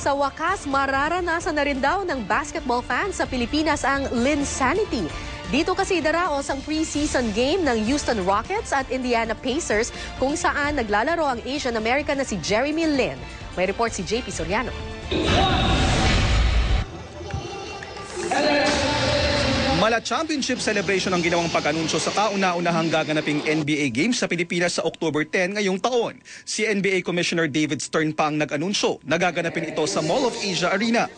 Sa wakas, mararanasan na rin daw ng basketball fans sa Pilipinas ang Linsanity. Dito kasi daraos ang preseason game ng Houston Rockets at Indiana Pacers kung saan naglalaro ang Asian American na si Jeremy Lin. May report si JP Soriano. Mala championship celebration ang ginawang pag-anunsyo sa kauna-unahang gaganaping NBA Games sa Pilipinas sa October 10 ngayong taon. Si NBA Commissioner David Stern pa ang nag-anunsyo na gaganapin ito sa Mall of Asia Arena.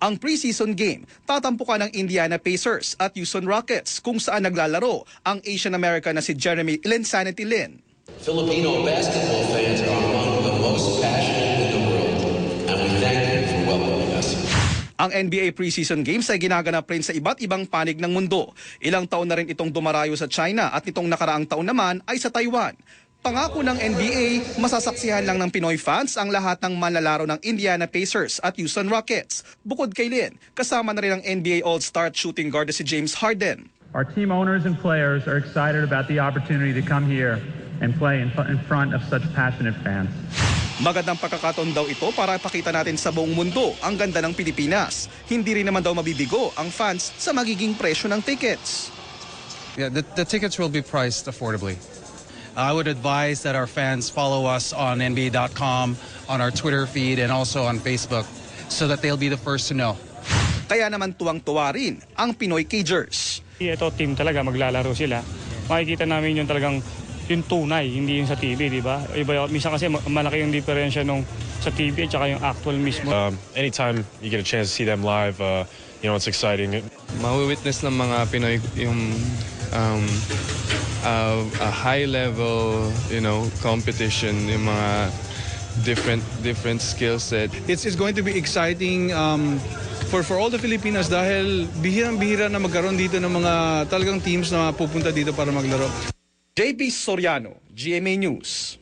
Ang preseason game, tatampukan ng Indiana Pacers at Houston Rockets kung saan naglalaro ang Asian American na si Jeremy Linsanity Lin. Filipino basketball fans are among the most passionate in the world, and we thank you for welcoming us. Ang NBA preseason games ay ginaganap rin sa iba't ibang panig ng mundo. Ilang taon na rin itong dumarayo sa China at itong nakaraang taon naman ay sa Taiwan. Pangako ng NBA, masasaksihan lang ng Pinoy fans ang lahat ng manlalaro ng Indiana Pacers at Houston Rockets. Bukod kay Lin, kasama na rin ang NBA All-Star shooting guard na si James Harden. Our team owners and players are excited about the opportunity to come here and play in front of such passionate fans. Magandang pagkakataon daw ito para ipakita natin sa buong mundo ang ganda ng Pilipinas. Hindi rin naman daw mabibigo ang fans sa magiging presyo ng tickets. Yeah, the tickets will be priced affordably. I would advise that our fans follow us on NBA.com, on our Twitter feed, and also on Facebook so that they'll be the first to know. Kaya naman tuwang-tuwa rin ang Pinoy Cagers. Ito team talaga, maglalaro sila. Makikita namin yung talagang yung tunay, hindi yung sa TV, di ba? Iba, minsan kasi malaki yung diferensya nung sa TV at saka yung actual mismo. Anytime you get a chance to see them live, it's exciting. Mawi-witness ng mga Pinoy yung a high level, competition, yung mga different skill set. It's going to be exciting for all the Filipinas dahil bihirang-bihira na magkaroon dito ng mga talagang teams na pupunta dito para maglaro. JP Soriano, GMA News.